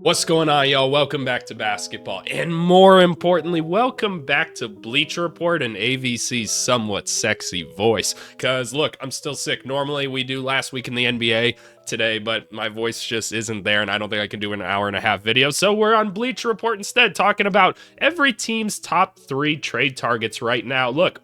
What's going on, y'all? Welcome back to basketball, and more importantly, welcome back to Bleacher Report and AVC's somewhat sexy voice. Cause look, I'm still sick. Normally we do last week in the NBA today, but my voice just isn't there, and I don't think I can do an hour-and-a-half video. So we're on Bleacher Report instead, talking about every team's top 3 trade targets right now. Look,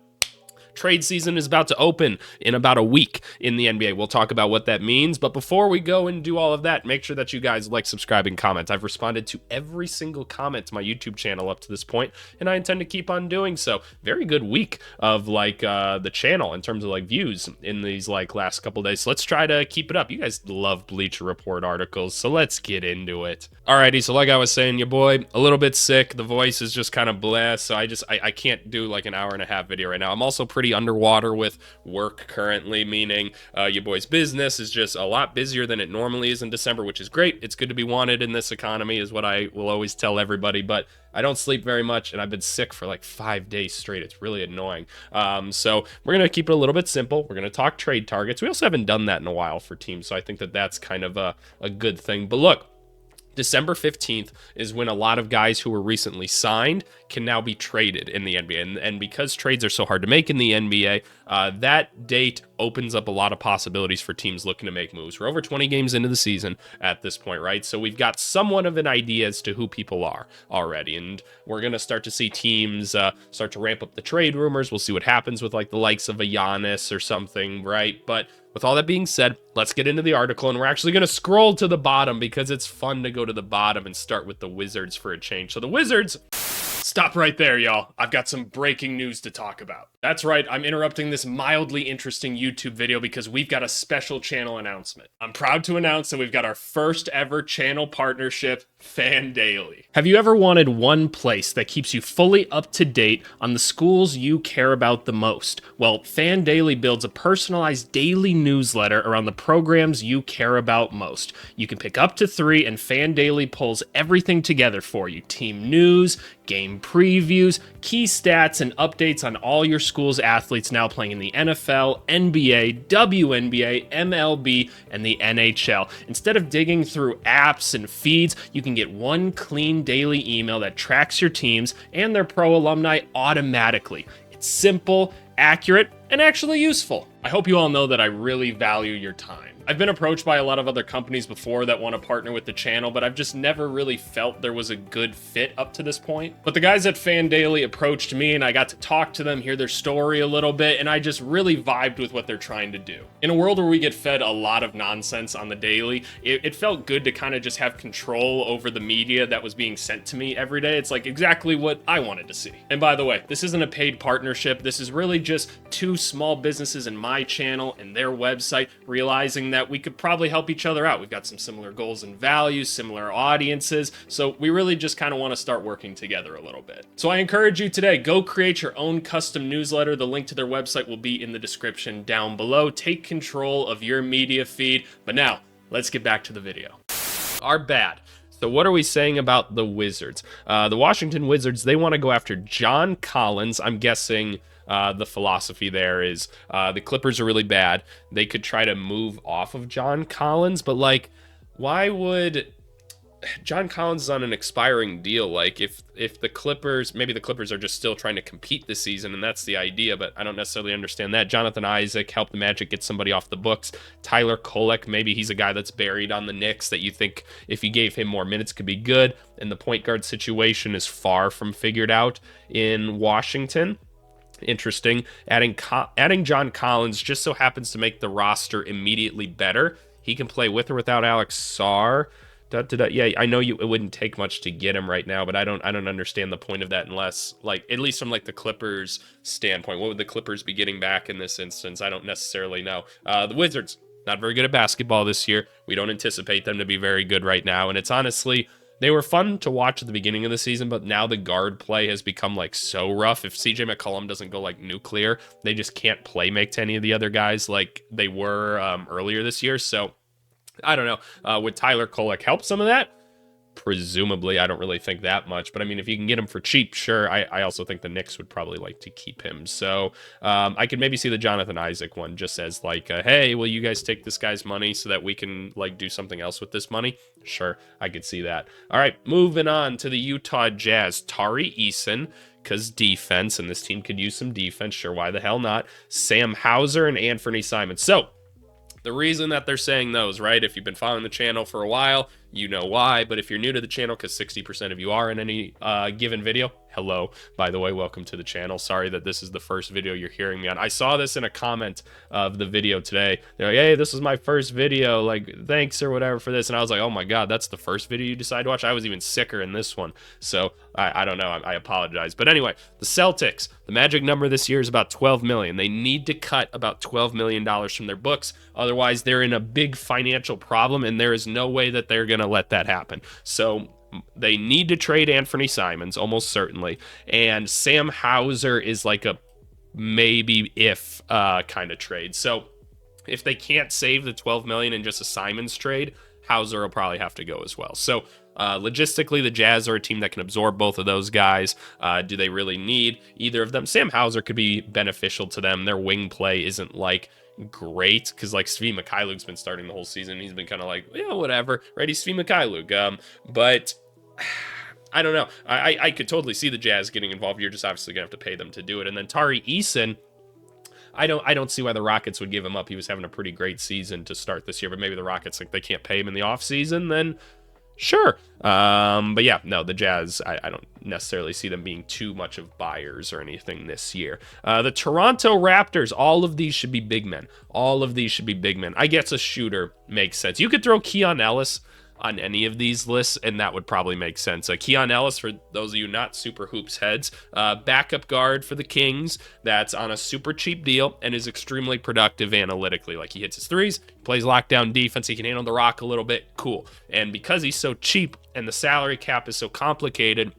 trade season is about to open in about a week in the NBA. We'll talk about what that means. But before we go and do all of that, make sure that you guys like, subscribe, and comment. I've responded to every single comment to my YouTube channel up to this point, and I intend to keep on doing so. Very good week of the channel in terms of views in these last couple days. So let's try to keep it up. You guys love Bleacher Report articles, so let's get into it. Alrighty, so like I was saying, your boy a little bit sick. The voice is just kind of blah, so I can't do an hour-and-a-half video right now. I'm also pretty underwater with work currently, meaning your boy's business is just a lot busier than it normally is in December, which is great. It's good to be wanted in this economy, is what I will always tell everybody, but I don't sleep very much, and I've been sick for 5 days straight. It's really annoying. So we're going to keep it a little bit simple. We're going to talk trade targets. We also haven't done that in a while for teams, so I think that that's kind of a good thing. But look, December 15th is when a lot of guys who were recently signed can now be traded in the NBA. And because trades are so hard to make in the NBA, that date opens up a lot of possibilities for teams looking to make moves. We're over 20 games into the season at this point, right? So we've got somewhat of an idea as to who people are already. And we're going to start to see teams start to ramp up the trade rumors. We'll see what happens with the likes of a Giannis or something, right? But with all that being said, let's get into the article, and we're actually going to scroll to the bottom because it's fun to go to the bottom and start with the Wizards for a change. So the Wizards, stop right there, y'all. I've got some breaking news to talk about. That's right, I'm interrupting this mildly interesting YouTube video because we've got a special channel announcement. I'm proud to announce that we've got our first ever channel partnership, Fan Daily. Have you ever wanted one place that keeps you fully up to date on the schools you care about the most? Well, Fan Daily builds a personalized daily newsletter around the programs you care about most. You can pick up to 3, and Fan Daily pulls everything together for you. Team news, game previews, key stats, and updates on all your school's athletes now playing in the NFL, NBA, WNBA, MLB, and the NHL. Instead of digging through apps and feeds, you can get one clean daily email that tracks your teams and their pro alumni automatically. It's simple, accurate, and actually useful. I hope you all know that I really value your time. I've been approached by a lot of other companies before that want to partner with the channel, but I've just never really felt there was a good fit up to this point. But the guys at Fan Daily approached me, and I got to talk to them, hear their story a little bit, and I just really vibed with what they're trying to do. In a world where we get fed a lot of nonsense on the daily, it felt good to kind of just have control over the media that was being sent to me every day. It's exactly what I wanted to see. And by the way, this isn't a paid partnership. This is really just 2 small businesses in my channel and their website realizing that we could probably help each other out. We've got some similar goals and values, similar audiences, so we really just kind of want to start working together a little bit. So I encourage you today, go create your own custom newsletter. The link to their website will be in the description down below. Take control of your media feed. But now, let's get back to the video. Are bad. So what are we saying about the Wizards? The Washington Wizards, they want to go after John Collins. I'm guessing the philosophy there is the Clippers are really bad. They could try to move off of John Collins, but why would John Collins is on an expiring deal? If the Clippers, maybe the Clippers are just still trying to compete this season, and that's the idea, but I don't necessarily understand that. Jonathan Isaac helped the Magic get somebody off the books. Tyler Kolek, maybe he's a guy that's buried on the Knicks that you think if you gave him more minutes could be good, and the point guard situation is far from figured out in Washington. Interesting. Adding John Collins just so happens to make the roster immediately better. He can play with or without Alex Sarr. Yeah, I know it wouldn't take much to get him right now, but I don't understand the point of that unless, at least from the Clippers standpoint. What would the Clippers be getting back in this instance? I don't necessarily know. The Wizards, not very good at basketball this year. We don't anticipate them to be very good right now, and it's honestly, they were fun to watch at the beginning of the season, but now the guard play has become so rough. If CJ McCollum doesn't go nuclear, they just can't play make to any of the other guys like they were earlier this year. So I don't know. Would Tyler Kolek help some of that? presumably. I don't really think that much, but I mean, if you can get him for cheap, sure. I also think the Knicks would probably like to keep him. So I could maybe see the Jonathan Isaac one just as like, hey, will you guys take this guy's money so that we can like do something else with this money? Sure, I could see that. All right, moving on to the Utah Jazz. Tari Eason, because defense, and this team could use some defense. Sure, why the hell not? Sam Hauser and Anthony Simons. So the reason that they're saying those, right? If you've been following the channel for a while, you know why. But if you're new to the channel, because 60% of you are in any given video, hello, by the way, welcome to the channel. Sorry that this is the first video you're hearing me on. I saw this in a comment of the video today. They're like, hey, this is my first video, like, thanks or whatever for this. And I was like, oh my God, that's the first video you decide to watch? I was even sicker in this one. So I don't know, I apologize. But anyway, the Celtics, the magic number this year is about 12 million. They need to cut about $12 million from their books. Otherwise, they're in a big financial problem, and there is no way that they're going to let that happen. So they need to trade Anthony Simons, almost certainly. And Sam Hauser is like a maybe if kind of trade. So if they can't save the 12 million in just a Simons trade, Hauser will probably have to go as well. So logistically, the Jazz are a team that can absorb both of those guys. Do they really need either of them? Sam Hauser could be beneficial to them. Their wing play isn't like great because like Svi Mikhailuk's been starting the whole season. He's been kind of like, yeah, whatever, right? He's Svi Mikhailuk. But I don't know. I could totally see the Jazz getting involved. You're just obviously gonna have to pay them to do it. And then Tari Eason, I don't see why the Rockets would give him up. He was having a pretty great season to start this year, but maybe the Rockets, like, they can't pay him in the offseason, then sure. But yeah, no, the Jazz, I don't necessarily see them being too much of buyers or anything this year. The Toronto Raptors, all of these should be big men. All of these should be big men. I guess a shooter makes sense. You could throw Keon Ellis on any of these lists, and that would probably make sense. Keon Ellis, for those of you not super hoops heads, backup guard for the Kings, that's on a super cheap deal and is extremely productive analytically. Like, he hits his threes, plays lockdown defense, he can handle the rock a little bit, cool. And because he's so cheap and the salary cap is so complicated,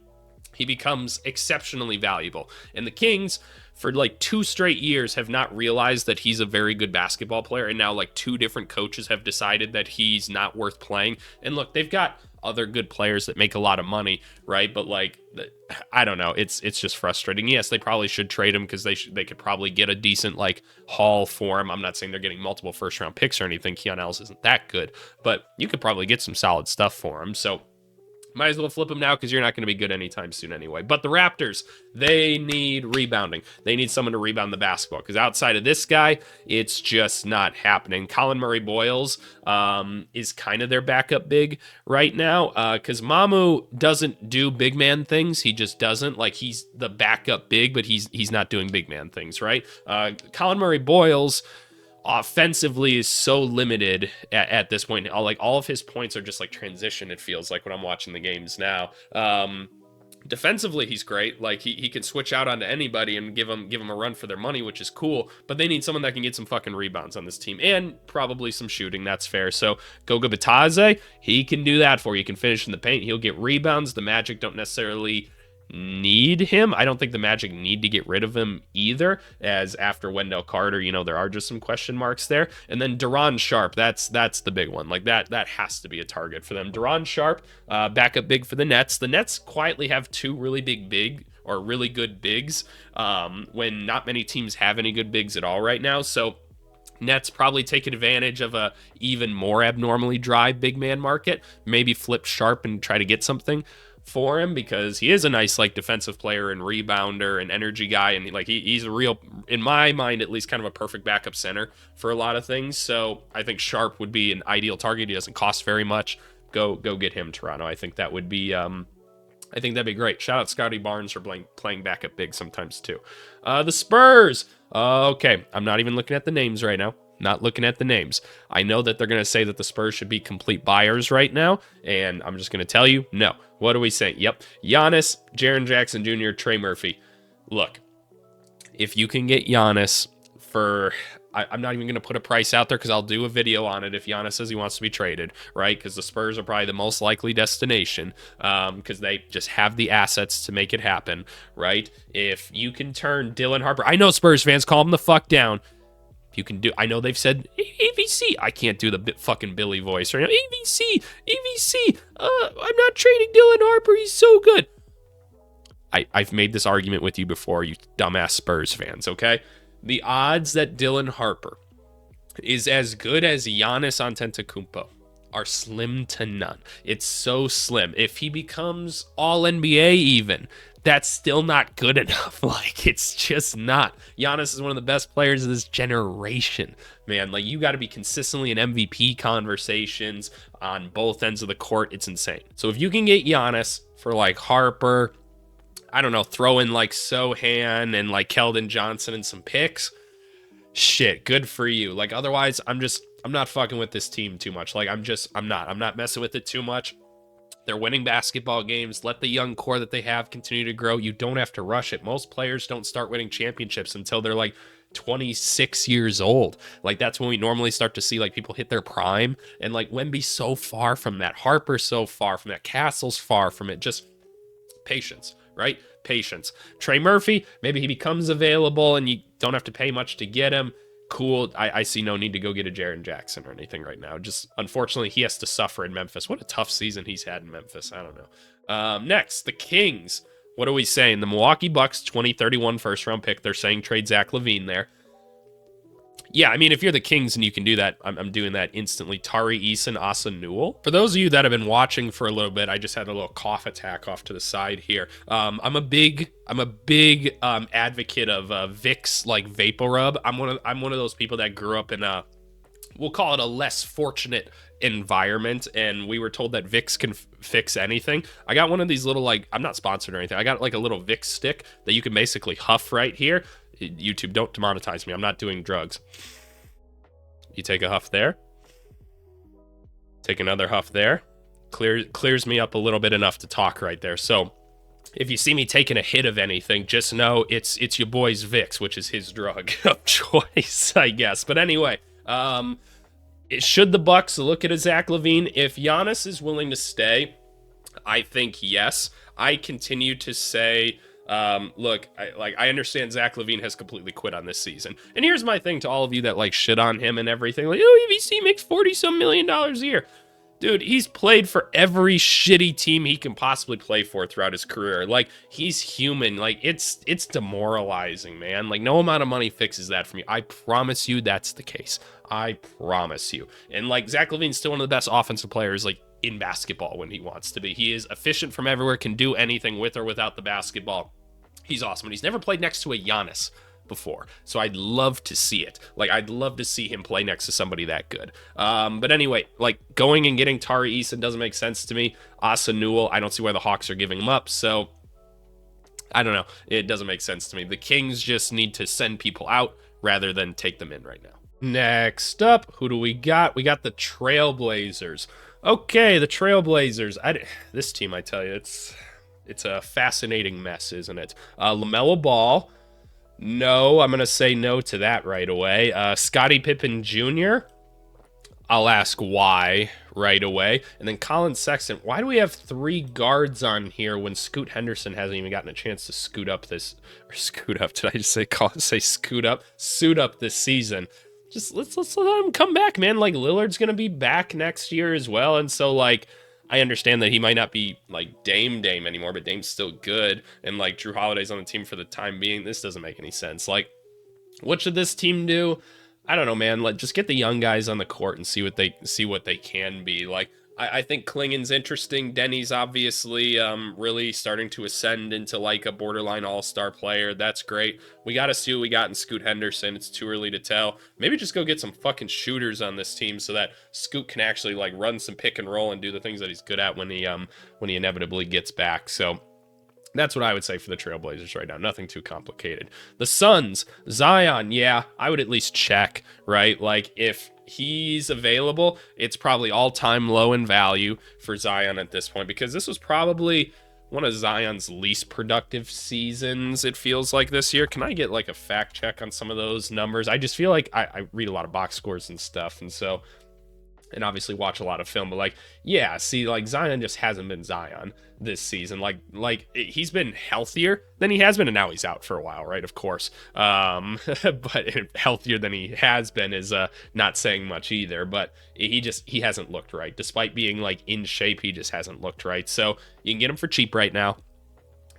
he becomes exceptionally valuable. And the Kings, for like 2 straight years, have not realized that he's a very good basketball player, and now like 2 different coaches have decided that he's not worth playing. And look, they've got other good players that make a lot of money, right? But like, I don't know, it's just frustrating. Yes, they probably should trade him because they could probably get a decent like haul for him. I'm not saying they're getting multiple first round picks or anything. Keon Ellis isn't that good, but you could probably get some solid stuff for him. So might as well flip him now because you're not going to be good anytime soon anyway. But the Raptors, they need rebounding. They need someone to rebound the basketball because outside of this guy, it's just not happening. Colin Murray-Boyles is kind of their backup big right now because Mamu doesn't do big man things. He just doesn't. Like, he's the backup big, but he's not doing big man things, right? Colin Murray-Boyles offensively is so limited at this point. Like, all of his points are just like transition, it feels like, when I'm watching the games now. Defensively, he's great. Like, he can switch out onto anybody and give them a run for their money, which is cool. But they need someone that can get some fucking rebounds on this team and probably some shooting. That's fair. So Goga Bitadze, he can do that for you. He can finish in the paint. He'll get rebounds. The Magic don't necessarily need him. I don't think the Magic need to get rid of him either, as after Wendell Carter, there are just some question marks there. And then Deron Sharp, that's the big one. Like, that has to be a target for them. Deron Sharp, backup big for the Nets. The Nets quietly have 2 really really good bigs when not many teams have any good bigs at all right now. So Nets probably taking advantage of a even more abnormally dry big man market. Maybe flip Sharp and try to get something for him because he is a nice like defensive player and rebounder and energy guy, and like he's a real, in my mind at least, kind of a perfect backup center for a lot of things. So I think Sharp would be an ideal target. He doesn't cost very much. Go get him, Toronto. I think that would be I think that'd be great. Shout out Scotty Barnes for playing backup big sometimes too. The Spurs. Okay, I'm not even looking at the names right now. Not looking at the names. I know that they're going to say that the Spurs should be complete buyers right now, and I'm just going to tell you, no. What are we saying? Yep. Giannis, Jaren Jackson Jr., Trey Murphy. Look, if you can get Giannis for, I'm not even going to put a price out there because I'll do a video on it if Giannis says he wants to be traded, right? Because the Spurs are probably the most likely destination because they just have the assets to make it happen, right? If you can turn Dylan Harper, I know Spurs fans, calm the fuck down. If you can do, I know they've said AVC. I can't do the fucking Billy voice right now. AVC. I'm not trading Dylan Harper. He's so good. I've made this argument with you before, you dumbass Spurs fans, okay? The odds that Dylan Harper is as good as Giannis Antetokounmpo are slim to none. It's so slim. If he becomes all NBA even, that's still not good enough. Like, it's just not. Giannis is one of the best players of this generation, man. Like, you got to be consistently in MVP conversations on both ends of the court. It's insane. So if you can get Giannis for like Harper, I don't know, throw in like Sohan and like Keldon Johnson and some picks, shit, good for you. Like, otherwise, I'm not fucking with this team too much. Like, I'm not messing with it too much. They're winning basketball games. Let the young core that they have continue to grow. You don't have to rush it. Most players don't start winning championships until they're like 26 years old. Like, that's when we normally start to see like people hit their prime. And like Wemby's so far from that. Harper's so far from that. Castle's far from it. Just patience, right? Patience. Trey Murphy, maybe he becomes available and you don't have to pay much to get him. Cool. I see no need to go get a Jaren Jackson or anything right now. Just, unfortunately, he has to suffer in Memphis. What a tough season he's had in Memphis. I don't know. Next, the Kings. What are we saying? The Milwaukee Bucks, 2031 first-round pick. They're saying trade Zach LaVine there. Yeah, I mean, if you're the Kings and you can do that, I'm doing that instantly. Tari Eason, Asa Newell. For those of you that have been watching for a little bit, I just had a little cough attack off to the side here. I'm a big advocate of Vicks like Vapor Rub. I'm one of those people that grew up in a, we'll call it a less fortunate environment, and we were told that Vicks can fix anything. I got one of these little, like, I'm not sponsored or anything. I got like a little Vicks stick that you can basically huff right here. YouTube, don't demonetize me. I'm not doing drugs. You take a huff there. Take another huff there. Clears me up a little bit enough to talk right there. So if you see me taking a hit of anything, just know it's your boy's Vicks, which is his drug of choice, I guess. But anyway, should the Bucks look at a Zach LaVine? If Giannis is willing to stay, I think yes. I continue to say, look, I understand Zach LaVine has completely quit on this season. And here's my thing to all of you that like shit on him and everything. Like, oh, EVC makes $40-some million a year. Dude, he's played for every shitty team he can possibly play for throughout his career. Like, he's human. Like, it's demoralizing, man. Like, no amount of money fixes that for me. I promise you that's the case. I promise you. And like, Zach LaVine's still one of the best offensive players, like, in basketball when he wants to be. He is efficient from everywhere, can do anything with or without the basketball. He's awesome. And he's never played next to a Giannis before, so I'd love to see it. Like, I'd love to see him play next to somebody that good. But anyway, like, going and getting Tari Eason doesn't make sense to me. Asa Newell, I don't see why the Hawks are giving him up, so I don't know. It doesn't make sense to me. The Kings just need to send people out rather than take them in right now. Next up, who do we got? We got the Trailblazers. Okay, the Trailblazers. This team, I tell you, it's a fascinating mess, isn't it? LaMelo Ball. No, I'm going to say no to that right away. Scottie Pippen Jr., I'll ask why right away. And then Colin Sexton. Why do we have 3 guards on here when Scoot Henderson hasn't even gotten a chance to scoot up this... Or scoot up, did I just say scoot up? Suit up this season. Just let's let him come back, man. Like, Lillard's going to be back next year as well. And so, like, I understand that he might not be like Dame anymore, but Dame's still good. And like Drew Holiday's on the team for the time being. This doesn't make any sense. Like, what should this team do? I don't know, man. Like, just get the young guys on the court and see what they can be. Like, I think Klingon's interesting. Denny's obviously really starting to ascend into like a borderline all-star player. That's great. We got to see what we got in Scoot Henderson. It's too early to tell. Maybe just go get some fucking shooters on this team so that Scoot can actually like run some pick and roll and do the things that he's good at when he inevitably gets back. So that's what I would say for the Trailblazers right now. Nothing too complicated. The Suns, Zion, yeah, I would at least check, right? Like, if he's available, it's probably all-time low in value for Zion at this point, because this was probably one of Zion's least productive seasons, it feels like, this year. Can I get like a fact check on some of those numbers? I just feel like I read a lot of box scores and stuff, and so and obviously watch a lot of film, but like, yeah, see, like Zion just hasn't been Zion this season. Like he's been healthier than he has been, and now he's out for a while, right? Of course. But healthier than he has been is not saying much either. But he hasn't looked right, despite being like in shape. He just hasn't looked right. So you can get him for cheap right now.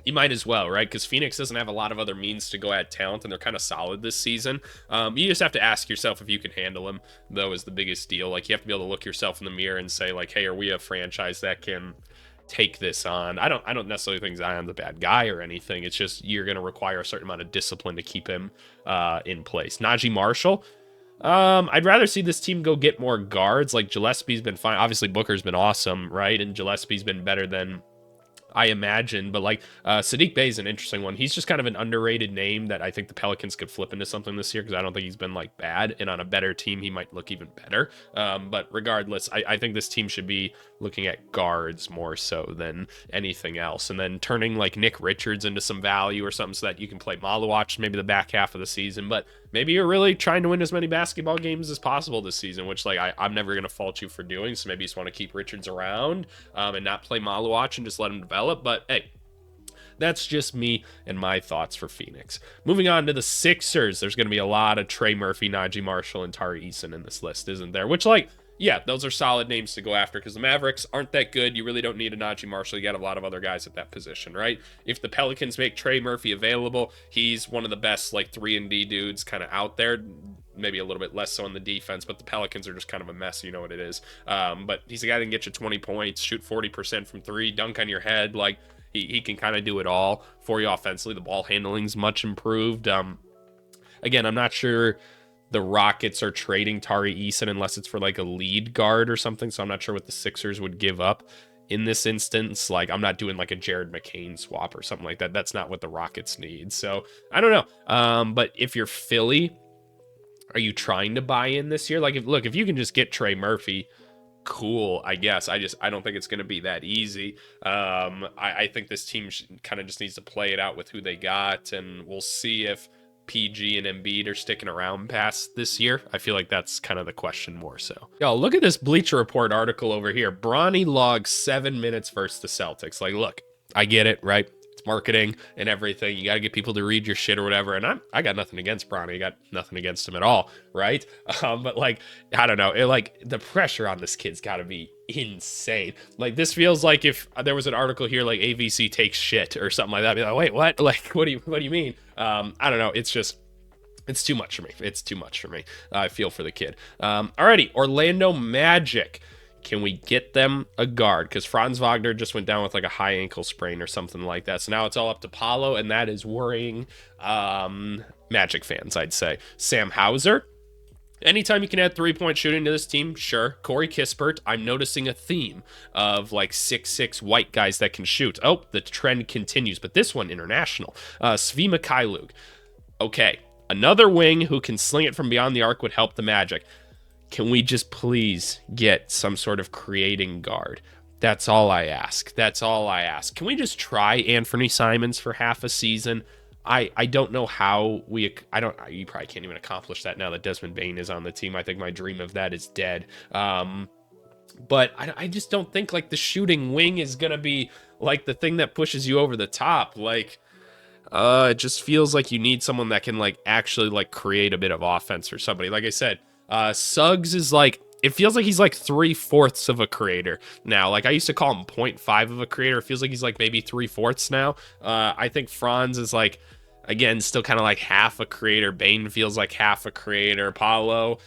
You might as well, right? Because Phoenix doesn't have a lot of other means to go at talent, and they're kind of solid this season. You just have to ask yourself if you can handle them, though, is the biggest deal. Like, you have to be able to look yourself in the mirror and say, like, hey, are we a franchise that can take this on? I don't necessarily think Zion's a bad guy or anything. It's just you're going to require a certain amount of discipline to keep him in place. Najee Marshall. I'd rather see this team go get more guards. Like, Gillespie's been fine. Obviously, Booker's been awesome, right? And Gillespie's been better than I imagine, but like Saddiq Bey is an interesting one. He's just kind of an underrated name that I think the Pelicans could flip into something this year, because I don't think he's been like bad, and on a better team he might look even better. But regardless, I think this team should be looking at guards more so than anything else, and then turning like Nick Richards into some value or something so that you can play Malawach maybe the back half of the season. But maybe you're really trying to win as many basketball games as possible this season, which like I'm never going to fault you for doing. So maybe you just want to keep Richards around and not play Malawach and just let him develop. But hey, that's just me and my thoughts for Phoenix. Moving on to the Sixers, there's going to be a lot of Trey Murphy, Najee Marshall, and Tari Eason in this list, isn't there? Which, like, yeah, those are solid names to go after, because the Mavericks aren't that good. You really don't need a Najee Marshall. You got a lot of other guys at that position, right? If the Pelicans make Trey Murphy available, he's one of the best, like, 3-and-D dudes kind of out there. Maybe a little bit less so on the defense, but the Pelicans are just kind of a mess. You know what it is. But he's a guy that can get you 20 points, shoot 40% from three, dunk on your head. Like, he can kind of do it all for you offensively. The ball handling's much improved. Again, I'm not sure the Rockets are trading Tari Eason unless it's for like a lead guard or something. So I'm not sure what the Sixers would give up in this instance. Like, I'm not doing like a Jared McCain swap or something like that. That's not what the Rockets need. So I don't know. But if you're Philly, are you trying to buy in this year? Like, if you can just get Trey Murphy, cool, I guess. I don't think it's going to be that easy. I think this team kind of just needs to play it out with who they got, and we'll see if PG and Embiid are sticking around past this year. I feel like that's kind of the question more so. Yo, look at this Bleacher Report article over here. Bronny logs 7 minutes versus the Celtics. Like, look, I get it, right? It's marketing and everything. You got to get people to read your shit or whatever. And I got nothing against Bronny. I got nothing against him at all, right? But like, I don't know. Like, the pressure on this kid's got to be insane. Like, this feels like if there was an article here like AVC takes shit or something like that. I'd be like, wait, what? Like, what do you mean? I don't know. It's too much for me. It's too much for me. I feel for the kid. Alrighty, Orlando Magic. Can we get them a guard? Because Franz Wagner just went down with like a high ankle sprain or something like that. So now it's all up to Paolo, and that is worrying Magic fans, I'd say. Sam Hauser. Anytime you can add 3-point shooting to this team, sure. Corey Kispert, I'm noticing a theme of like 6'6" white guys that can shoot. Oh, the trend continues, but this one international. Svi Mikhailuk. Okay, another wing who can sling it from beyond the arc would help the Magic. Can we just please get some sort of creating guard? That's all I ask. Can we just try Anthony Simons for half a season? I don't know how you probably can't even accomplish that now that Desmond Bane is on the team. I think my dream of that is dead. But I just don't think like the shooting wing is going to be like the thing that pushes you over the top. Like, it just feels like you need someone that can like actually like create a bit of offense for somebody. Like I said, Suggs is like, it feels like he's like 3/4 of a creator now. Like, I used to call him 0.5 of a creator. It feels like he's like maybe 3/4 now. I think Franz is like, again, still kind of like half a creator. Bane feels like half a creator. Paolo,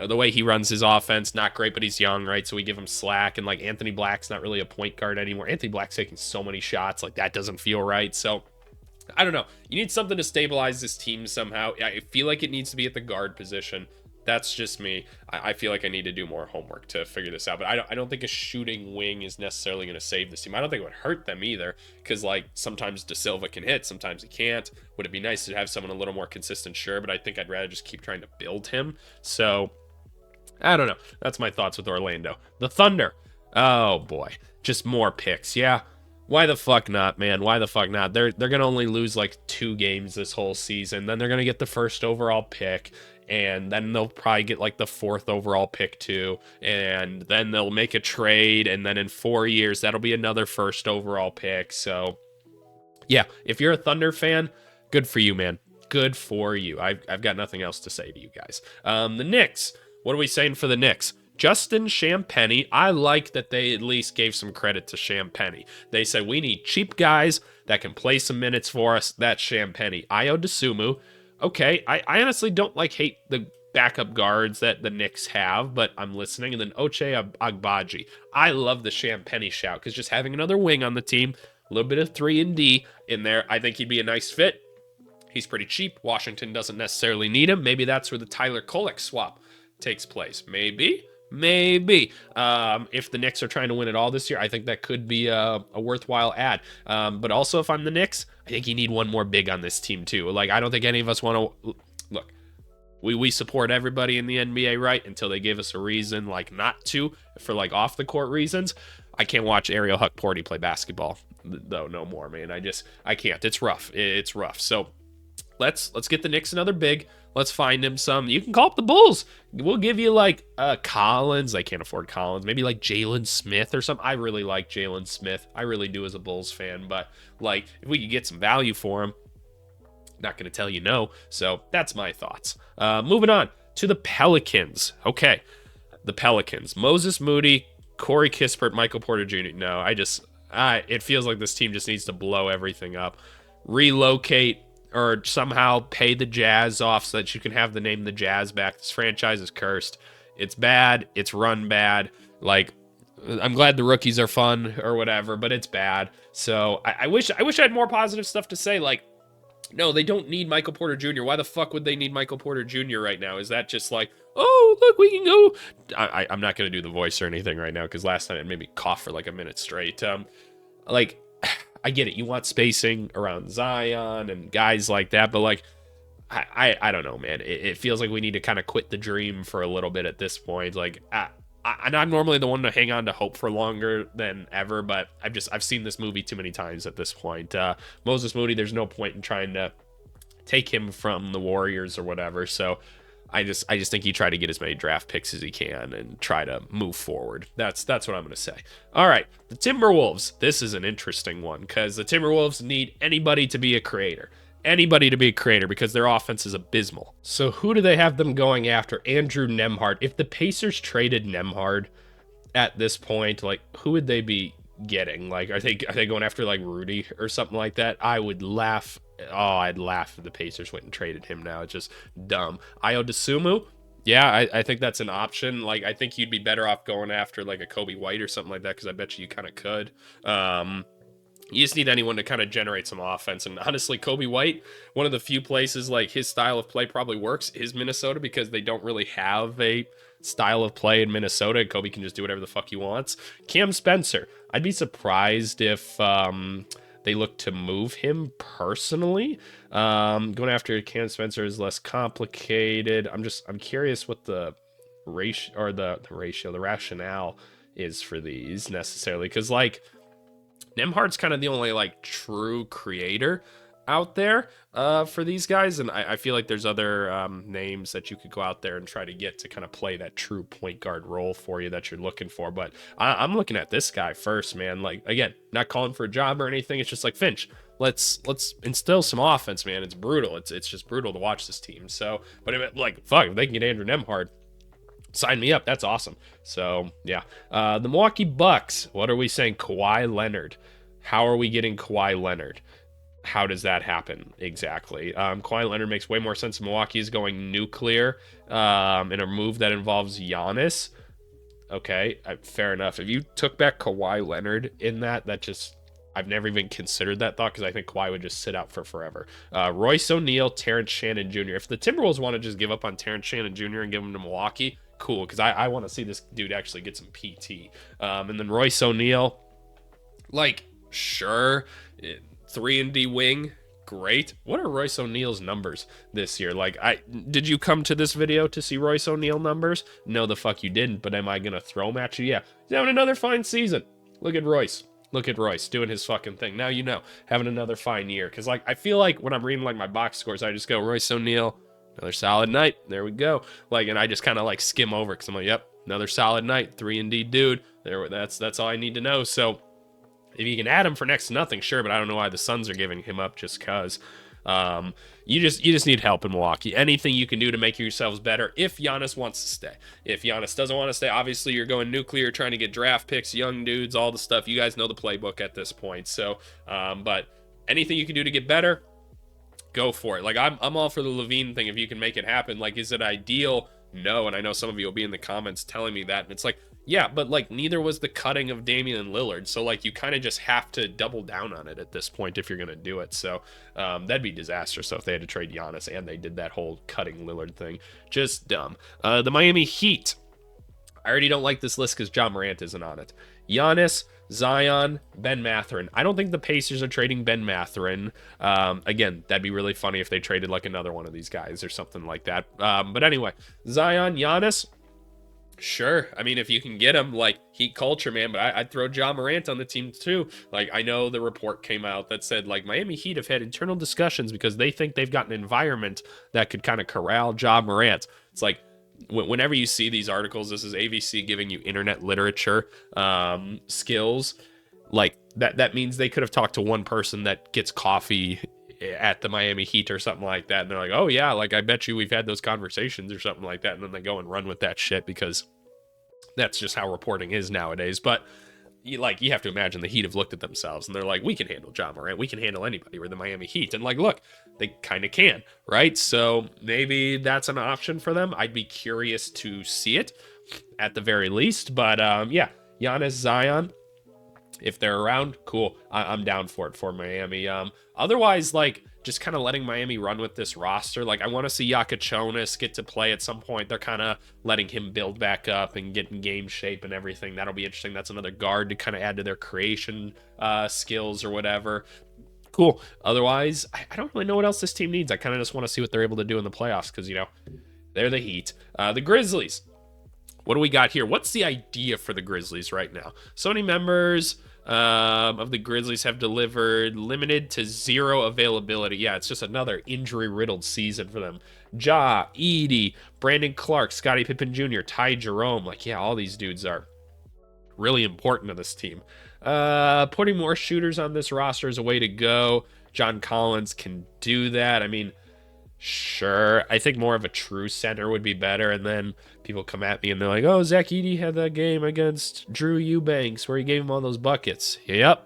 the way he runs his offense, not great, but he's young, right? So we give him slack. And like Anthony Black's not really a point guard anymore. Anthony Black's taking so many shots. Like, that doesn't feel right. So I don't know. You need something to stabilize this team somehow. I feel like it needs to be at the guard position. That's just me. I feel like I need to do more homework to figure this out. But I don't think a shooting wing is necessarily going to save this team. I don't think it would hurt them either, because like sometimes De Silva can hit, sometimes he can't. Would it be nice to have someone a little more consistent? Sure, but I think I'd rather just keep trying to build him. So I don't know. That's my thoughts with Orlando. The Thunder. Oh boy, just more picks. Yeah. Why the fuck not, man? Why the fuck not? They're going to only lose like 2 games this whole season. Then they're going to get the first overall pick. and then they'll probably get like the 4th overall pick too, and then they'll make a trade, and then in 4 years that'll be another 1st overall pick. So yeah, if you're a Thunder fan, good for you, man. Good for you. I've got nothing else to say to you guys. The Knicks. What are we saying for the Knicks? Justin Champagnie. I like that they at least gave some credit to Champagnie. They said we need cheap guys that can play some minutes for us. That's Champagnie. Ayo Dosunmu. Okay, I honestly don't hate the backup guards that the Knicks have, but I'm listening. And then Ochai Agbaji. I love the Champagnie shout because just having another wing on the team, a little bit of 3-and-D in there, I think he'd be a nice fit. He's pretty cheap. Washington doesn't necessarily need him. Maybe that's where the Tyler Kolek swap takes place. Maybe. If the Knicks are trying to win it all this year, I think that could be a worthwhile add. But also, if I'm the Knicks, I think you need one more big on this team too. Like, I don't think any of us want to look. We support everybody in the NBA, right? Until they give us a reason, like not to, for like off the court reasons. I can't watch Ariel Huckporty play basketball though no more, man. I can't. It's rough. It's rough. So let's get the Knicks another big. Let's find him some. You can call up the Bulls. We'll give you like Collins. I can't afford Collins. Maybe like Jalen Smith or something. I really like Jalen Smith. I really do as a Bulls fan. But like if we could get some value for him, not going to tell you no. So that's my thoughts. Moving on to the Pelicans. Okay, the Pelicans. Moses Moody, Corey Kispert, Michael Porter Jr. No, it feels like this team just needs to blow everything up. Relocate or somehow pay the Jazz off so that you can have the name the Jazz back. This franchise is cursed. It's bad. It's run bad. Like, I'm glad the rookies are fun or whatever, but it's bad. So I wish I had more positive stuff to say. Like, no, they don't need Michael Porter Jr. Why the fuck would they need Michael Porter Jr. right now? Is that just like, oh, look, we can go? I'm not going to do the voice or anything right now because last time it made me cough for like a minute straight. Like, I get it. You want spacing around Zion and guys like that, but like, I don't know, man. It feels like we need to kind of quit the dream for a little bit at this point. Like, I'm normally the one to hang on to hope for longer than ever, but I've seen this movie too many times at this point. Moses Moody, there's no point in trying to take him from the Warriors or whatever. So I just think he try to get as many draft picks as he can and try to move forward. That's what I'm going to say. All right, the Timberwolves. This is an interesting one because the Timberwolves need anybody to be a creator. Anybody to be a creator because their offense is abysmal. So who do they have them going after? Andrew Nembhard. If the Pacers traded Nembhard at this point, like who would they be getting? Like are they going after like Rudy or something like that? I would laugh. Oh, I'd laugh if the Pacers went and traded him now. It's just dumb. Ayo Dosunmu. Yeah, I think that's an option. Like I think you'd be better off going after like a Kobe White or something like that because I bet you kind of could. You just need anyone to kind of generate some offense. And honestly, Kobe White, one of the few places like his style of play probably works is Minnesota because they don't really have a style of play in Minnesota. Kobe can just do whatever the fuck he wants. Cam Spencer. I'd be surprised if they look to move him personally. Going after Cam Spencer is less complicated. I'm curious what the ratio or the rationale is for these necessarily. Because like, Nembhard's kind of the only like true creator out there for these guys, and I feel like there's other names that you could go out there and try to get to kind of play that true point guard role for you that you're looking for. But I'm looking at this guy first, man. Like again, not calling for a job or anything. It's just like Finch. Let's instill some offense, man. It's brutal. It's just brutal to watch this team. So, but like fuck, if they can get Andrew Nembhard, sign me up. That's awesome. So yeah, the Milwaukee Bucks. What are we saying? Kawhi Leonard. How are we getting Kawhi Leonard? How does that happen exactly? Kawhi Leonard makes way more sense. Milwaukee is going nuclear in a move that involves Giannis. Okay, fair enough. If you took back Kawhi Leonard in that just I've never even considered that thought because I think Kawhi would just sit out for forever. Royce O'Neal, Terrence Shannon Jr. If the Timberwolves want to just give up on Terrence Shannon Jr. and give him to Milwaukee, cool, because I want to see this dude actually get some PT. And then Royce O'Neal, like, sure, 3-and-D wing, great. What are Royce O'Neal's numbers this year? Like, did you come to this video to see Royce O'Neal numbers? No, the fuck you didn't, but am I going to throw them at you? Yeah, he's having another fine season. Look at Royce. Look at Royce doing his fucking thing. Now you know, having another fine year. Because, like, I feel like when I'm reading, like, my box scores, I just go Royce O'Neal, Another solid night. There we go. Like, and I just kind of like skim over because I'm like, yep, another solid night. 3 and D dude. There, that's all I need to know. So if you can add him for next to nothing, sure, but I don't know why the Suns are giving him up just because. You just need help in Milwaukee. Anything you can do to make yourselves better if Giannis wants to stay. If Giannis doesn't want to stay, obviously you're going nuclear, trying to get draft picks, young dudes, all the stuff. You guys know the playbook at this point. So, but anything you can do to get better, go for it. Like I'm all for the Levine thing if you can make it happen. Like, is it ideal? No, and I know some of you will be in the comments telling me that, and it's like, yeah, but like neither was the cutting of Demean and Lillard, so like you kind of just have to double down on it at this point if you're gonna do it. So that'd be disastrous. So if they had to trade Giannis and they did that whole cutting Lillard thing, just dumb. The Miami Heat. I already don't like this list because John Morant isn't on it. Giannis, Zion, Ben Mathurin. I don't think the Pacers are trading Ben Mathurin. Again, that'd be really funny if they traded like another one of these guys or something like that. But anyway, Zion, Giannis. Sure. I mean, if you can get him, like, Heat culture, man, but I'd throw John Morant on the team too. Like, I know the report came out that said, like, Miami Heat have had internal discussions because they think they've got an environment that could kind of corral John Morant. It's like, whenever you see these articles, this is AVC giving you internet literature skills. Like, that means they could have talked to one person that gets coffee at the Miami Heat or something like that, and they're like, oh yeah, like I bet you we've had those conversations or something like that, and then they go and run with that shit because that's just how reporting is nowadays. But you have to imagine the Heat have looked at themselves and they're like, we can handle John Morant, we can handle anybody. We're the Miami Heat, and like, look, they kind of can, right? So maybe that's an option for them. I'd be curious to see it at the very least. But yeah, Giannis, Zion, if they're around, cool. I'm down for it for Miami. Otherwise, like, just kind of letting Miami run with this roster. Like, I want to see Yakachonis get to play at some point. They're kind of letting him build back up and get in game shape and everything. That'll be interesting. That's another guard to kind of add to their creation skills or whatever. Cool. Otherwise, I don't really know what else this team needs. I kind of just want to see what they're able to do in the playoffs because, they're the Heat. The Grizzlies. What do we got here? What's the idea for the Grizzlies right now? So many members of the Grizzlies have delivered limited to zero availability. Yeah, it's just another injury-riddled season for them. Ja, Edie, Brandon Clark, Scottie Pippen Jr., Ty Jerome. Like, yeah, all these dudes are really important to this team. Putting more shooters on this roster is a way to go. John Collins can do that. I mean, sure. I think more of a true center would be better. And then people come at me and they're like, oh, Zach Edey had that game against Drew Eubanks where he gave him all those buckets. Yep.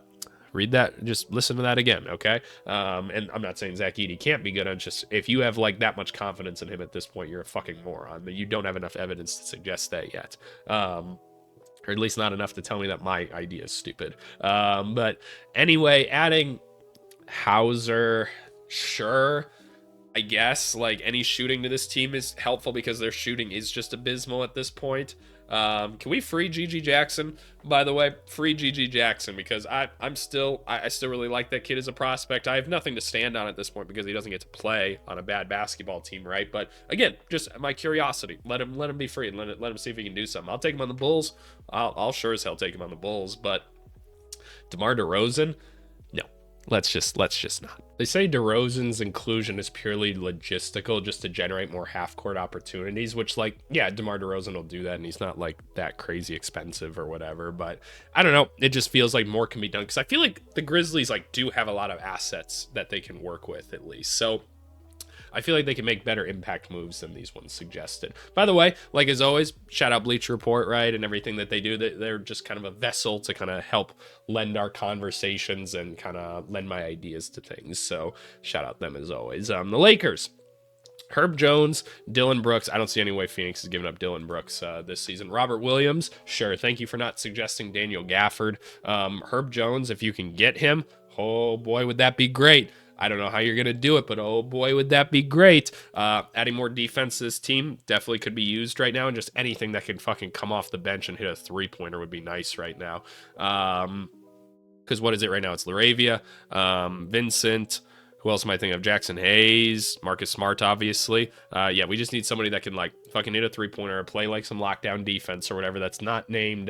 Read that. Just listen to that again, okay? And I'm not saying Zach Edey can't be good. I'm just, if you have like that much confidence in him at this point, you're a fucking moron. But you don't have enough evidence to suggest that yet. Or at least not enough to tell me that my idea is stupid. But anyway, adding Hauser, sure. I guess, like, any shooting to this team is helpful because their shooting is just abysmal at this point. Can we free GG Jackson, by the way? Free GG Jackson, because I still really like that kid as a prospect. I have nothing to stand on at this point because he doesn't get to play on a bad basketball team, right? But again, just my curiosity. Let him be free and let him see if he can do something. I'll take him on the Bulls. I'll sure as hell take him on the Bulls, but DeMar DeRozan, no. Let's just not. They say DeRozan's inclusion is purely logistical, just to generate more half-court opportunities, which, like, yeah, DeMar DeRozan will do that, and he's not, like, that crazy expensive or whatever, but I don't know. It just feels like more can be done, because I feel like the Grizzlies, like, do have a lot of assets that they can work with, at least, so I feel like they can make better impact moves than these ones suggested. By the way, like as always, shout out Bleacher Report, right? And everything that they do, they're just kind of a vessel to kind of help lend our conversations and kind of lend my ideas to things. So shout out them as always. The Lakers. Herb Jones, Dylan Brooks. I don't see any way Phoenix is giving up Dylan Brooks this season. Robert Williams, sure. Thank you for not suggesting Daniel Gafford. Herb Jones, if you can get him, oh boy, would that be great. I don't know how you're going to do it, but oh boy, would that be great. Adding more defense to this team definitely could be used right now, and just anything that can fucking come off the bench and hit a three-pointer would be nice right now. Because what is it right now? It's Laravia, Vincent. Who else am I thinking of? Jackson Hayes, Marcus Smart, obviously. Yeah, we just need somebody that can like fucking hit a three-pointer or play like some lockdown defense or whatever that's not named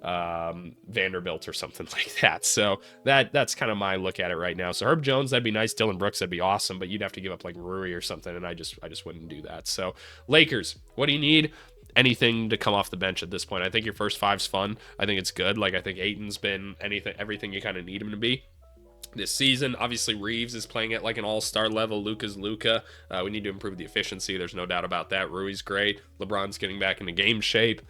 Vanderbilt or something like that. So that's kind of my look at it right now. So Herb Jones, that'd be nice. Dylan Brooks, that'd be awesome, but you'd have to give up like Rui or something, and I just wouldn't do that. So Lakers, what do you need? Anything to come off the bench at this point. I think your first five's fun. I think it's good. Like, I think Ayton's been everything you kind of need him to be this season. Obviously, Reeves is playing at like an all-star level. Luka's Luka. We need to improve the efficiency. There's no doubt about that. Rui's great. LeBron's getting back into game shape.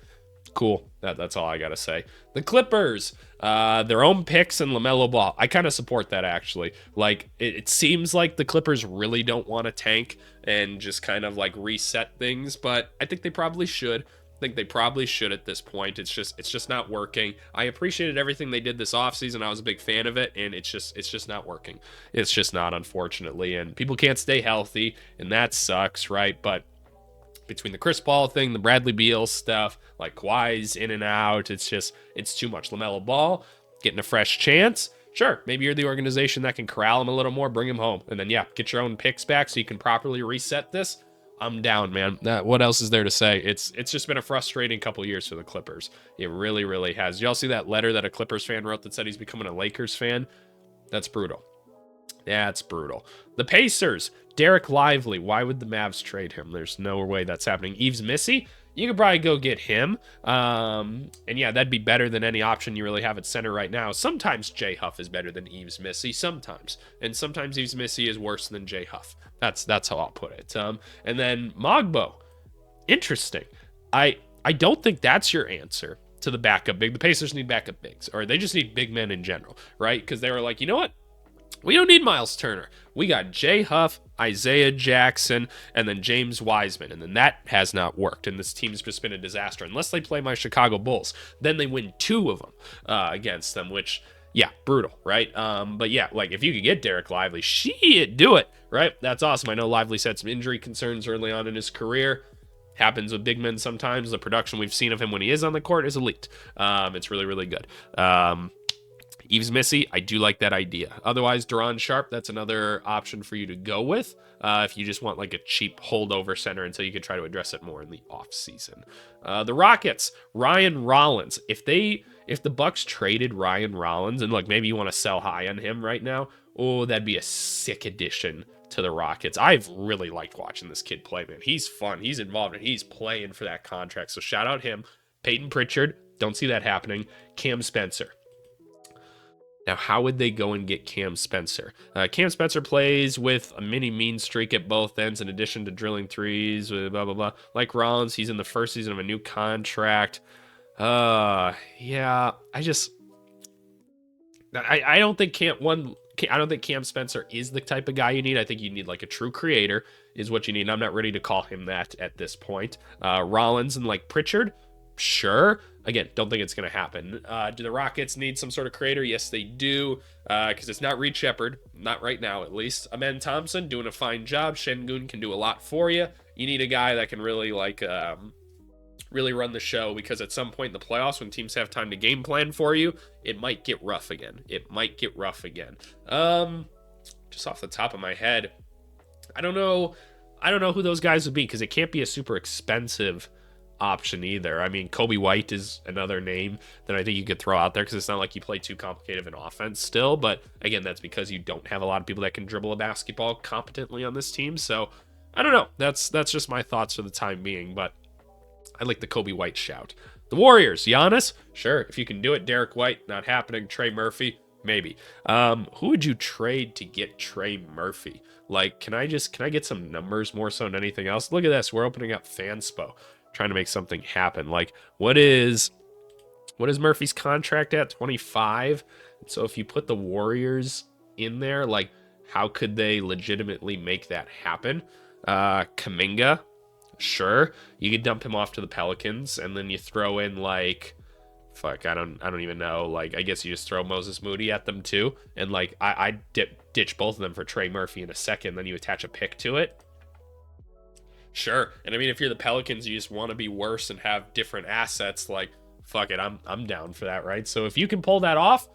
Cool. That's all I gotta say. The Clippers, their own picks and LaMelo Ball. I kind of support that, actually. Like, it seems like the Clippers really don't want to tank and just kind of like reset things, but I think they probably should. I think they probably should at this point. It's just not working. I appreciated everything they did this offseason. I was a big fan of it, and it's just not working. It's just not, unfortunately. And people can't stay healthy, and that sucks, right? But between the Chris Paul thing, the Bradley Beal stuff, like Kawhi's in and out, it's too much. LaMelo Ball getting a fresh chance. Sure, maybe you're the organization that can corral him a little more, bring him home, and then yeah, get your own picks back so you can properly reset this. I'm down, man. What else is there to say? It's just been a frustrating couple years for the Clippers. It really, really has. Y'all see that letter that a Clippers fan wrote that said he's becoming a Lakers fan? That's brutal. That's brutal. The Pacers, Derek Lively. Why would the Mavs trade him? There's no way that's happening. Yves Missy, you could probably go get him. And yeah, that'd be better than any option you really have at center right now. Sometimes Jay Huff is better than Yves Missy. Sometimes. And sometimes Yves Missy is worse than Jay Huff. That's how I'll put it. And then Mogbo. Interesting. I don't think that's your answer to the backup big. The Pacers need backup bigs, or they just need big men in general, right? Because they were like, you know what? We don't need Miles Turner. We got Jay Huff, Isaiah Jackson, and then James Wiseman. And then that has not worked. And this team's just been a disaster. Unless they play my Chicago Bulls. Then they win 2 of them against them, which, yeah, brutal, right? But yeah, like if you could get Derek Lively, shit, do it, right? That's awesome. I know Lively's had some injury concerns early on in his career. Happens with big men sometimes. The production we've seen of him when he is on the court is elite. It's really, really good. Yves Missy, I do like that idea. Otherwise, Duron Sharp, that's another option for you to go with if you just want like a cheap holdover center until you can try to address it more in the offseason. The Rockets, Ryan Rollins. If the Bucks traded Ryan Rollins, and look, maybe you want to sell high on him right now, oh, that'd be a sick addition to the Rockets. I've really liked watching this kid play, man. He's fun. He's involved, and he's playing for that contract. So shout out him. Peyton Pritchard, don't see that happening. Cam Spencer. Now, how would they go and get Cam Spencer? Cam Spencer plays with a mini mean streak at both ends in addition to drilling threes, blah, blah, blah. Like Rollins, he's in the first season of a new contract. Yeah, I don't think Cam Spencer is the type of guy you need. I think you need like a true creator is what you need. And I'm not ready to call him that at this point. Rollins and like Pritchard, sure. Again, don't think it's going to happen. Do the Rockets need some sort of creator? Yes, they do, because it's not Reed Shepherd, not right now at least. Amen Thompson doing a fine job. Şengün can do a lot for you. You need a guy that can really really run the show, because at some point in the playoffs, when teams have time to game plan for you, it might get rough again. Just off the top of my head, I don't know who those guys would be, because it can't be a super expensive option either. I mean, Kobe White is another name that I think you could throw out there, because it's not like you play too complicated of an offense still, but again, that's because you don't have a lot of people that can dribble a basketball competently on this team. So I don't know. That's just my thoughts for the time being, but I like the Kobe White shout. The Warriors, Giannis, sure, if you can do it. Derek White, not happening. Trey Murphy, maybe. Who would you trade to get Trey Murphy? Like, can I get some numbers more so than anything else? Look at this. We're opening up Fanspo, trying to make something happen. Like, what is Murphy's contract at? 25. So if you put the Warriors in there, like, how could they legitimately make that happen? Kuminga, sure, you could dump him off to the Pelicans, and then you throw in like, fuck, I don't even know. Like, I guess you just throw Moses Moody at them too, and like I ditch both of them for Trey Murphy in a second. Then you attach a pick to it. Sure. And I mean, if you're the Pelicans, you just want to be worse and have different assets, like, fuck it, I'm down for that, right? So if you can pull that off,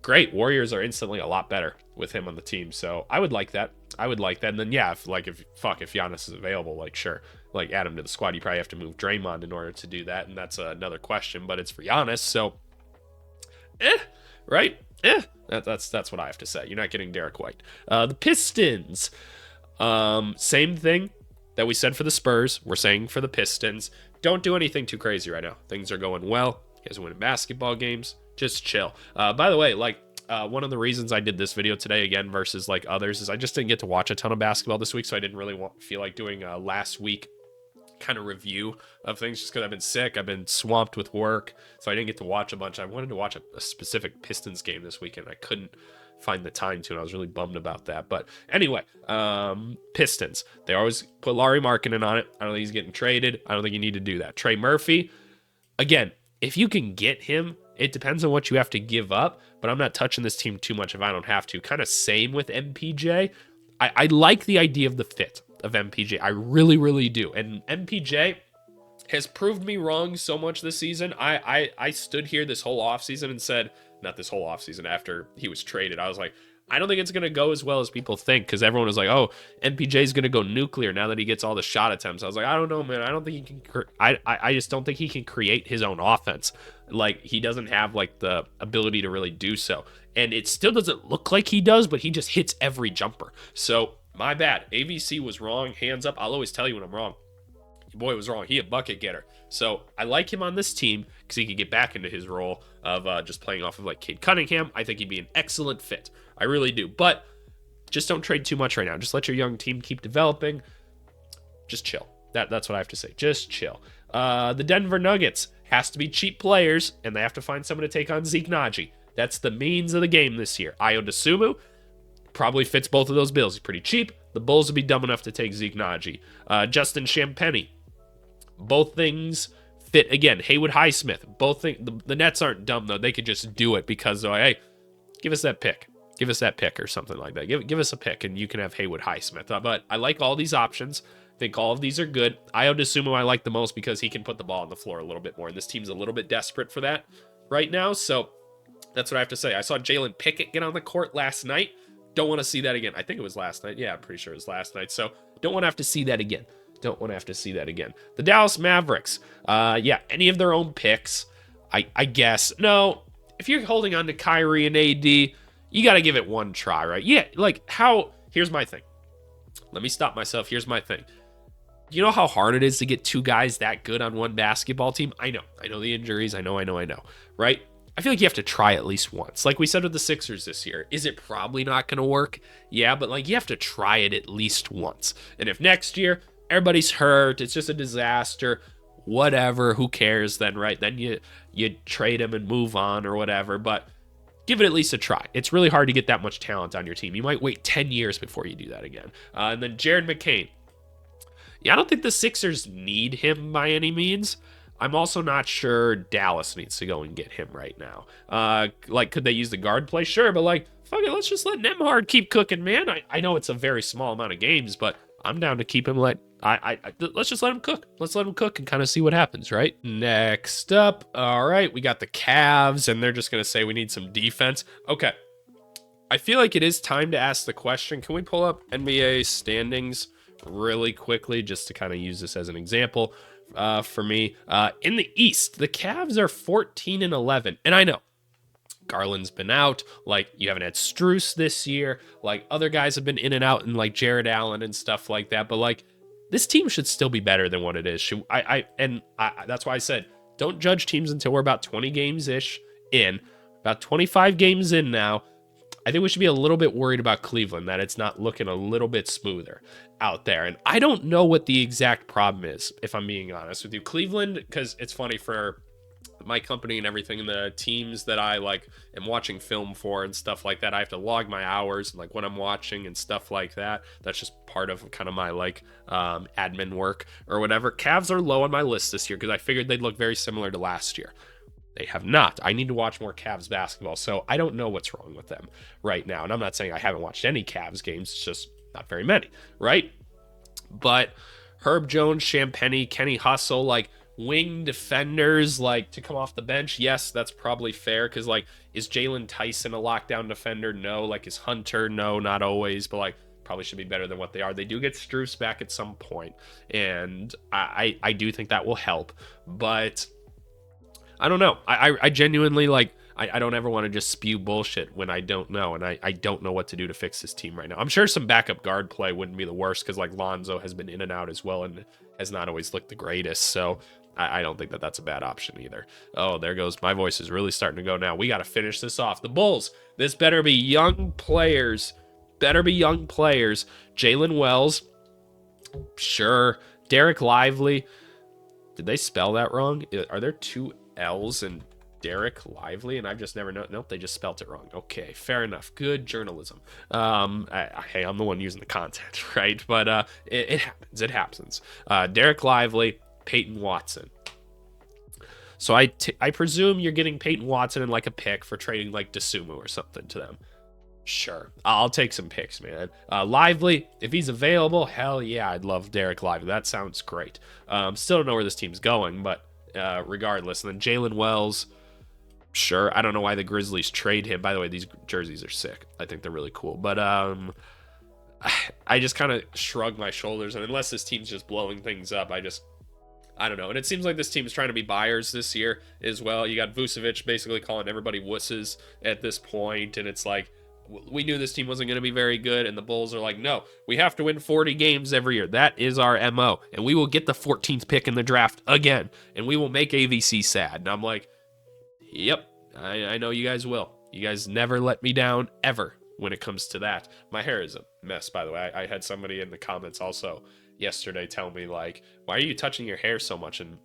great. Warriors are instantly a lot better with him on the team. So I would like that. And then yeah, if Giannis is available, like, sure, like, add him to the squad. You probably have to move Draymond in order to do that, and that's another question, but it's for Giannis. So right? That's what I have to say. You're not getting Derek White. The Pistons, same thing that we said for the Spurs. We're saying for the Pistons. Don't do anything too crazy right now. Things are going well. You guys are winning basketball games. Just chill. By the way, one of the reasons I did this video today again versus like others is I just didn't get to watch a ton of basketball this week, so I didn't really feel like doing a last week kind of review of things just because I've been sick. I've been swamped with work, so I didn't get to watch a bunch. I wanted to watch a specific Pistons game this weekend. I couldn't find the time to, and I was really bummed about that. But anyway, Pistons. They always put Lauri Markkanen on it. I don't think he's getting traded. I don't think you need to do that. Trey Murphy, again, if you can get him, it depends on what you have to give up, but I'm not touching this team too much if I don't have to. Kind of same with MPJ. I like the idea of the fit of MPJ. I really, really do. And MPJ has proved me wrong so much this season. I stood here this whole offseason and said, not this whole offseason, after he was traded, I was like, I don't think it's going to go as well as people think, because everyone was like, oh, MPJ's going to go nuclear now that he gets all the shot attempts. I was like, I don't know, man. I don't think he can. I just don't think he can create his own offense. Like, he doesn't have like the ability to really do so. And it still doesn't look like he does, but he just hits every jumper. So my bad. AVC was wrong. Hands up. I'll always tell you when I'm wrong. Your boy was wrong. He a bucket getter. So I like him on this team because he could get back into his role of just playing off of like Cade Cunningham. I think he'd be an excellent fit. I really do. But just don't trade too much right now. Just let your young team keep developing. Just chill. That's what I have to say. Just chill. The Denver Nuggets has to be cheap players, and they have to find someone to take on Zeke Naji. That's the means of the game this year. Ayo Dosunmu probably fits both of those bills. He's pretty cheap. The Bulls would be dumb enough to take Zeke Naji. Justin Champagnie. Both things fit. Again, Haywood Highsmith. Both things. The Nets aren't dumb, though. They could just do it because, hey, give us that pick. Give us that pick or something like that. Give us a pick, and you can have Haywood Highsmith. But I like all these options. I think all of these are good. Ayo Dosunmu I like the most because he can put the ball on the floor a little bit more, and this team's a little bit desperate for that right now. So that's what I have to say. I saw Jalen Pickett get on the court last night. Don't want to see that again. I think it was last night. Yeah, I'm pretty sure it was last night. So don't want to have to see that again. Don't want to have to see that again. The Dallas Mavericks. Any of their own picks, I guess. No, if you're holding on to Kyrie and AD, you got to give it one try, right? Yeah, here's my thing. Let me stop myself. Here's my thing. You know how hard it is to get two guys that good on one basketball team? I know the injuries. I know, right? I feel like you have to try at least once. Like we said with the Sixers this year, is it probably not going to work? Yeah, but you have to try it at least once. And if next year everybody's hurt, it's just a disaster, whatever, who cares then, right? Then you trade him and move on or whatever, but give it at least a try. It's really hard to get that much talent on your team. You might wait 10 years before you do that again. And then Jared McCain. Yeah, I don't think the Sixers need him by any means. I'm also not sure Dallas needs to go and get him right now. Could they use the guard play? Sure, but fuck it, let's just let Nembhard keep cooking, man. I know it's a very small amount of games, but I'm down to keep him. Let's just let him cook. Let's let him cook and kind of see what happens, right? Next up, all right, we got the Cavs, and they're just going to say we need some defense. Okay, I feel like it is time to ask the question. Can we pull up NBA standings really quickly just to kind of use this as an example for me? In the East, the Cavs are 14-11, and I know Garland's been out. You haven't had Strus this year. Other guys have been in and out, and Jared Allen and stuff like that. But this team should still be better than what it is. That's why I said don't judge teams until we're about 20 games ish in. About 25 games in now. I think we should be a little bit worried about Cleveland, that it's not looking a little bit smoother out there. And I don't know what the exact problem is, if I'm being honest with you. Cleveland, because it's funny for my company and everything, and the teams that I am watching film for and stuff like that, I have to log my hours and when I'm watching and stuff like that. That's just part of kind of my admin work or whatever. Cavs are low on my list this year because I figured they'd look very similar to last year. They have not. I need to watch more Cavs basketball, so I don't know what's wrong with them right now. And I'm not saying I haven't watched any Cavs games, it's just not very many, right? But Herb Jones, Champagnie, Kenny Hustle, wing defenders, to come off the bench, yes, that's probably fair, because, is Jalen Tyson a lockdown defender? No. Is Hunter? No, not always, but, probably should be better than what they are. They do get Strus back at some point, and I do think that will help, but I don't know. I genuinely, I don't ever want to just spew bullshit when I don't know, and I don't know what to do to fix this team right now. I'm sure some backup guard play wouldn't be the worst because like Lonzo has been in and out as well and has not always looked the greatest. So I don't think that that's a bad option either. Oh, there goes. My voice is really starting to go now. We got to finish this off. The Bulls, this better be young players. Better be young players. Jalen Wells, sure. Derek Lively. Did they spell that wrong? Are there two L's in Derek Lively? And I've just never known. Nope, they just spelt it wrong. Okay, fair enough. Good journalism. Hey, I'm the one using the content, right? But it happens. It happens. Derek Lively, Peyton Watson. So I presume you're getting Peyton Watson in like a pick for trading like DeSumo or something to them. Sure, I'll take some picks, man. Lively, if he's available, hell yeah, I'd love Derek Lively. That sounds great. Still don't know where this team's going, but regardless. And then Jalen Wells, sure. I don't know why the Grizzlies trade him. By the way, these jerseys are sick. I think they're really cool. But I just kind of shrug my shoulders. And unless this team's just blowing things up, I don't know. And it seems like this team is trying to be buyers this year as well. You got Vucevic basically calling everybody wusses at this point, and it's like, we knew this team wasn't going to be very good, and the Bulls are like, no, we have to win 40 games every year. That is our MO, and we will get the 14th pick in the draft again, and we will make AVC sad. And I'm like, yep, I know you guys will. You guys never let me down, ever, when it comes to that. My hair is a mess, by the way. I had somebody in the comments also yesterday tell me, like, why are you touching your hair so much? And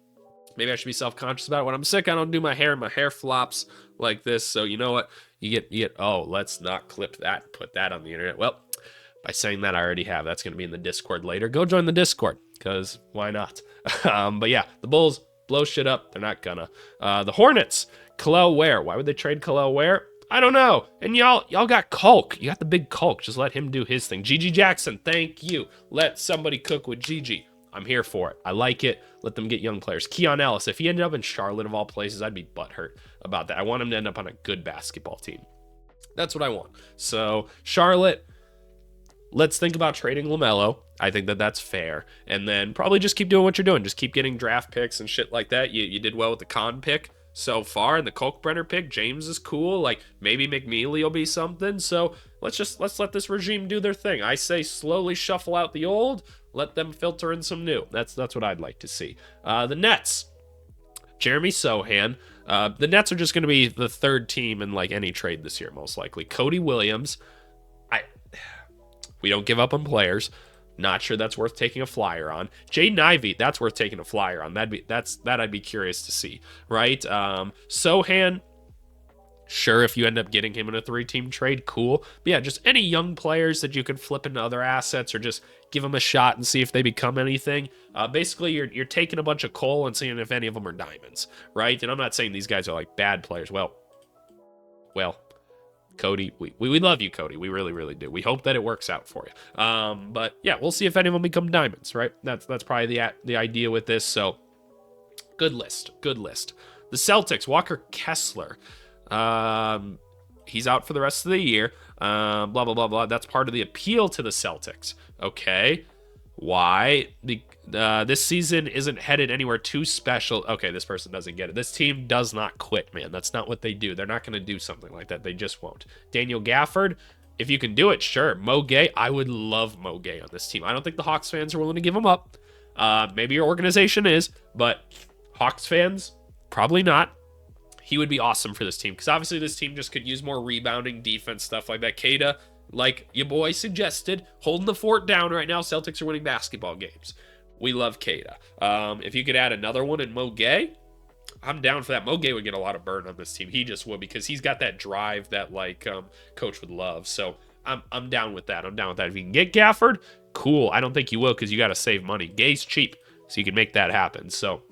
maybe I should be self-conscious about it. When I'm sick, I don't do my hair, and my hair flops like this, so you know what? You get, oh, let's not clip that and put that on the internet. Well, by saying that, I already have. That's going to be in the Discord later. Go join the Discord, because why not? But yeah, the Bulls blow shit up. They're not gonna. The Hornets, Khalil Ware. Why would they trade Khalil Ware? I don't know. And y'all got Culk. You got the big Culk. Just let him do his thing. Gigi Jackson, thank you. Let somebody cook with Gigi. I'm here for it. I like it. Let them get young players. Keon Ellis, if he ended up in Charlotte of all places, I'd be butthurt about that. I want him to end up on a good basketball team. That's what I want. So Charlotte, let's think about trading LaMelo. I think that that's fair. And then probably just keep doing what you're doing. Just keep getting draft picks and shit like that. You did well with the Con pick so far, and the Kalkbrenner pick. James is cool. Like, maybe McNeely will be something. So let's let this regime do their thing. I say slowly shuffle out the old, let them filter in some new. That's what I'd like to see. The Nets, Jeremy Sohan. The Nets are just going to be the third team in like any trade this year, most likely. Cody Williams. We don't give up on players. Not sure that's worth taking a flyer on. Jaden Ivey, that's worth taking a flyer on. That I'd be curious to see, right? Sohan, sure, if you end up getting him in a 3-team trade, cool. But yeah, just any young players that you can flip into other assets or just give them a shot and see if they become anything. Basically, you're taking a bunch of coal and seeing if any of them are diamonds, right? And I'm not saying these guys are like bad players. Well, Cody, we love you, Cody. We really, really do. We hope that it works out for you. But yeah, we'll see if any of them become diamonds, right? That's probably the idea with this. So good list. The Celtics, Walker Kessler. He's out for the rest of the year. Blah, blah, blah, blah. That's part of the appeal to the Celtics. Okay. Why? This season isn't headed anywhere too special. Okay, this person doesn't get it. This team does not quit, man. That's not what they do. They're not going to do something like that. They just won't. Daniel Gafford, if you can do it, sure. Mo Gay, I would love Mo Gay on this team. I don't think the Hawks fans are willing to give him up. Maybe your organization is, but Hawks fans, probably not. He would be awesome for this team because obviously this team just could use more rebounding, defense, stuff like that. Kada, like your boy suggested, holding the fort down right now. Celtics are winning basketball games. We love Kada. If you could add another one in Mo Gay, I'm down for that. Mo Gay would get a lot of burn on this team. He just would because he's got that drive that like coach would love. So I'm down with that. If you can get Gafford, cool. I don't think you will because you got to save money. Gay's cheap, so you can make that happen. So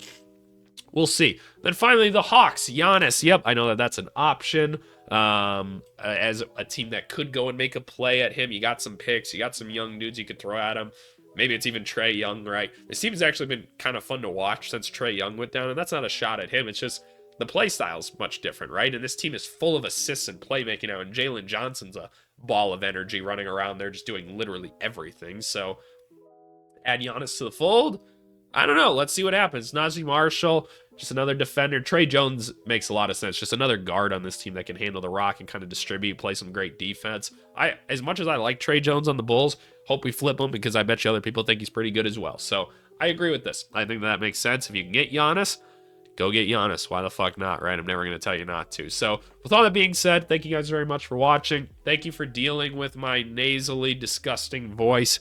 we'll see. Then finally, the Hawks. Giannis. Yep, I know that's an option. As a team that could go and make a play at him. You got some picks. You got some young dudes you could throw at him. Maybe it's even Trae Young, right? This team has actually been kind of fun to watch since Trae Young went down, and that's not a shot at him. It's just the play style's much different, right? And this team is full of assists and playmaking now, and Jalen Johnson's a ball of energy running around there just doing literally everything. So add Giannis to the fold. I don't know. Let's see what happens. Najee Marshall, just another defender. Trey Jones makes a lot of sense. Just another guard on this team that can handle the rock and kind of distribute, play some great defense. As much as I like Trey Jones on the Bulls, hope we flip him because I bet you other people think he's pretty good as well. So I agree with this. I think that makes sense. If you can get Giannis, go get Giannis. Why the fuck not, right? I'm never going to tell you not to. So with all that being said, thank you guys very much for watching. Thank you for dealing with my nasally, disgusting voice.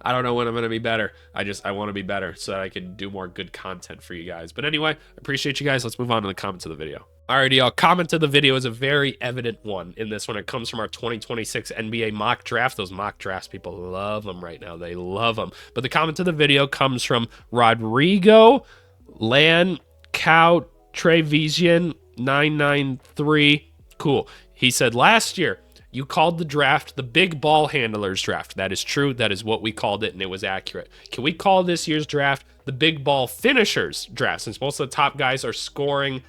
I don't know when I'm going to be better. I want to be better so that I can do more good content for you guys. But anyway, I appreciate you guys. Let's move on to the comments of the video. Alrighty, y'all. Comment of the video is a very evident one in this one. It comes from our 2026 NBA mock draft. Those mock drafts, people love them right now. They love them. But the comment of the video comes from Rodrigo Lan Cow Trevision 993. Cool. He said, last year, you called the draft the big ball handlers draft. That is true. That is what we called it, and it was accurate. Can we call this year's draft the big ball finishers draft, since most of the top guys are scoring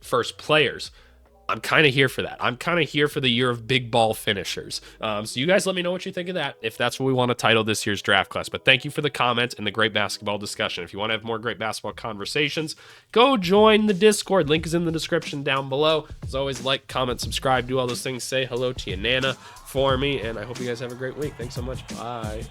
first players? I'm kind of here for that. I'm kind of here for the year of big ball finishers. So you guys let me know what you think of that, if that's what we want to title this year's draft class. But thank you for the comment and the great basketball discussion. If you want to have more great basketball conversations, go join the Discord. Link is in the description down below. As always, like, comment, subscribe, do all those things. Say hello to your Nana for me, and I hope you guys have a great week. Thanks so much. Bye.